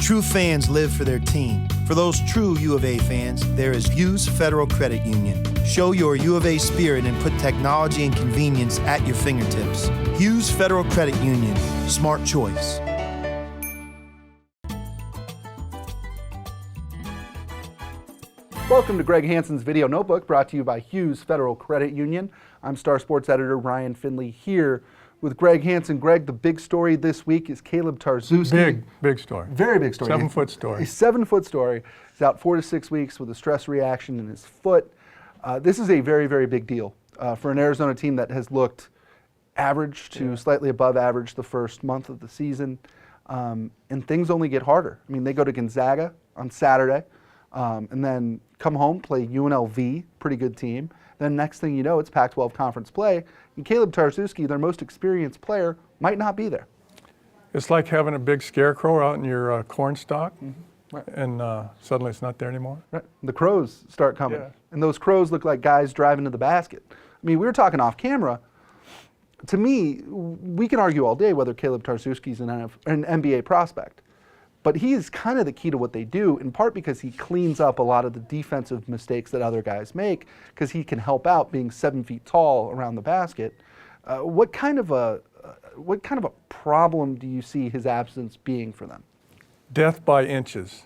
True fans live for their team. For those true U of A fans, there is Hughes Federal Credit Union. Show your U of A spirit and put technology and convenience at your fingertips. Hughes Federal Credit Union. Smart choice. Welcome to Greg Hansen's Video Notebook, brought to you by Hughes Federal Credit Union. I'm Star Sports Editor Ryan Finley here with Greg Hansen. Greg, the big story this week is Kaleb Tarczewski. Big story. Very big story. 7-foot story. A 7-foot story. He's out 4 to 6 weeks with a stress reaction in his foot. This is a very, very big deal for an Arizona team that has looked average to slightly above average the first month of the season. And things only get harder. I mean, they go to Gonzaga on Saturday. And then come home, play UNLV, pretty good team. Then next thing you know, it's Pac-12 conference play. And Kaleb Tarczewski, their most experienced player, might not be there. It's like having a big scarecrow out in your corn stalk, Right. and suddenly it's not there anymore. Right. The crows start coming. Yeah. And those crows look like guys driving to the basket. I mean, we were talking off camera. To me, we can argue all day whether Kaleb Tarczewski is an NBA prospect. But he is kind of the key to what they do, in part because he cleans up a lot of the defensive mistakes that other guys make, because he can help out being 7 feet tall around the basket. What kind of a problem do you see his absence being for them? Death by inches.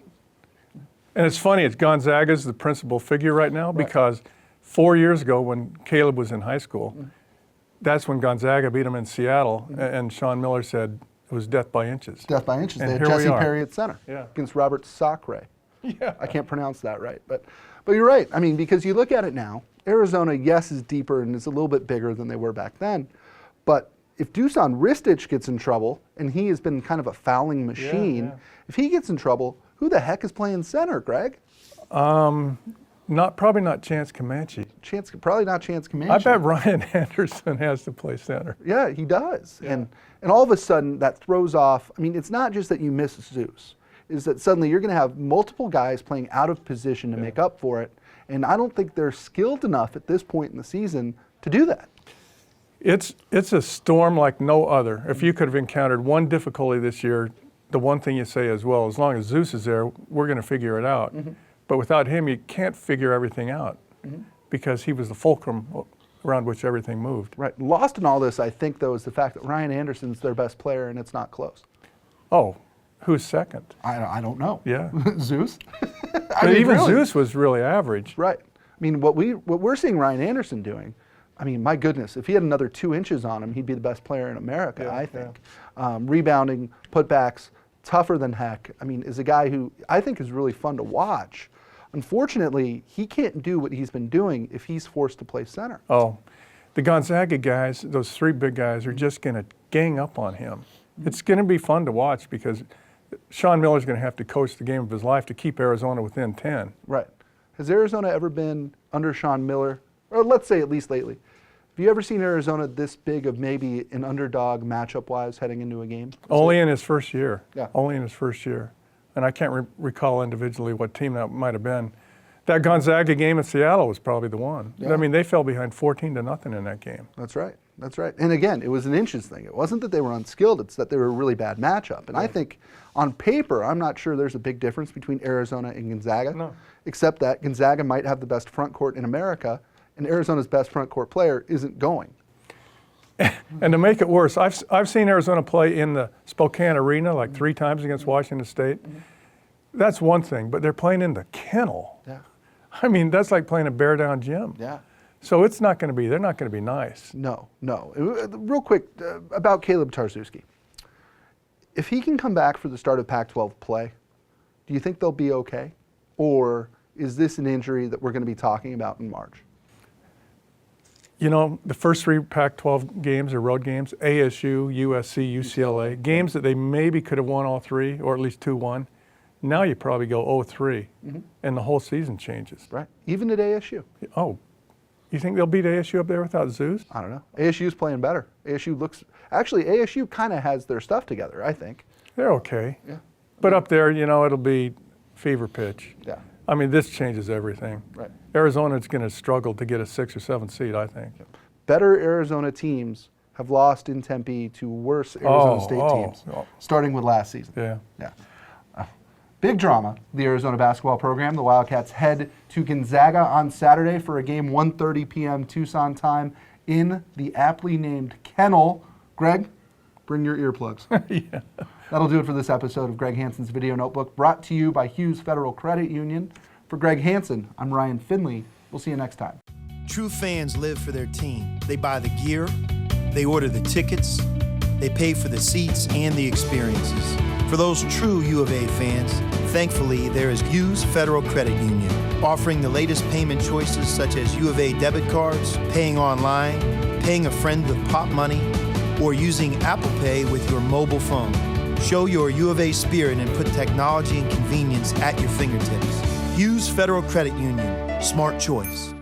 And it's funny, it's Gonzaga's the principal figure right now, because 4 years ago when Kaleb was in high school, that's when Gonzaga beat him in Seattle, and Sean Miller said, it was death by inches. Death by inches. And they had here we Jesse are. Perry at center against Robert Sacre. Yeah. I can't pronounce that right. But you're right. I mean, because you look at it now, Arizona, yes, is deeper and is a little bit bigger than they were back then. But if Dusan Ristic gets in trouble, and he has been kind of a fouling machine, if he gets in trouble, who the heck is playing center, Greg? Probably not Chance Comanche. Probably not Chance Comanche. I bet Ryan Anderson has to play center. Yeah, he does. Yeah. And all of a sudden, that throws off, I mean, it's not just that you miss Zeus. Is that suddenly you're going to have multiple guys playing out of position to make up for it. And I don't think they're skilled enough at this point in the season to do that. It's a storm like no other. If you could have encountered one difficulty this year, the one thing you say is, well, as long as Zeus is there, we're going to figure it out. But without him, you can't figure everything out, because he was the fulcrum around which everything moved. Right. Lost in all this, I think, though, is the fact that Ryan Anderson's their best player, and it's not close. Oh, who's second? I don't know. Yeah. Zeus? But even really, Zeus was really average. Right. I mean, what we're seeing Ryan Anderson doing, I mean, my goodness, if he had another 2 inches on him, he'd be the best player in America, I think. Rebounding, putbacks, tougher than heck. I mean, is a guy who I think is really fun to watch. Unfortunately, he can't do what he's been doing if he's forced to play center. Oh, the Gonzaga guys, those 3 big guys, are just going to gang up on him. It's going to be fun to watch, because Sean Miller's going to have to coach the game of his life to keep Arizona within 10. Right. Has Arizona ever been under Sean Miller, or let's say at least lately, have you ever seen Arizona this big of maybe an underdog matchup-wise heading into a game? Only in his first year. Yeah. Only in his first year. And I can't recall individually what team that might have been. That Gonzaga game in Seattle was probably the one. Yeah. I mean, they fell behind 14-0 in that game. That's right. That's right. And again, it was an inches thing. It wasn't that they were unskilled, it's that they were a really bad matchup. And I think on paper, I'm not sure there's a big difference between Arizona and Gonzaga. No. Except that Gonzaga might have the best front court in America, and Arizona's best front court player isn't going. And to make it worse, I've seen Arizona play in the Spokane Arena like 3 times against Washington State. That's one thing, but they're playing in the kennel. Yeah. I mean, that's like playing a bear down gym. Yeah. So it's not going to be, they're not going to be nice. No. Real quick, about Kaleb Tarczewski. If he can come back for the start of Pac-12 play, do you think they'll be okay? Or is this an injury that we're going to be talking about in March? You know, the first 3 Pac-12 games are road games, ASU, USC, UCLA, games that they maybe could have won all 3, or at least 2-1. Now you probably go 0-3, and the whole season changes. Right. Even at ASU. Oh, you think they'll beat ASU up there without Zeus? I don't know. ASU's playing better. ASU kind of has their stuff together, I think. They're okay. Yeah. But up there, you know, it'll be fever pitch. Yeah. I mean, this changes everything. Right. Arizona's going to struggle to get a 6 or 7 seed, I think. Better Arizona teams have lost in Tempe to worse Arizona State teams, starting with last season. Yeah. Yeah. Big drama, the Arizona basketball program. The Wildcats head to Gonzaga on Saturday for a game 1:30 p.m. Tucson time in the aptly named Kennel. Greg, bring your earplugs. Yeah. That'll do it for this episode of Greg Hansen's Video Notebook, brought to you by Hughes Federal Credit Union. For Greg Hansen, I'm Ryan Finley. We'll see you next time. True fans live for their team. They buy the gear, they order the tickets, they pay for the seats and the experiences. For those true U of A fans, thankfully there is Hughes Federal Credit Union, offering the latest payment choices such as U of A debit cards, paying online, paying a friend with Pop Money, or using Apple Pay with your mobile phone. Show your U of A spirit and put technology and convenience at your fingertips. Hughes Federal Credit Union, smart choice.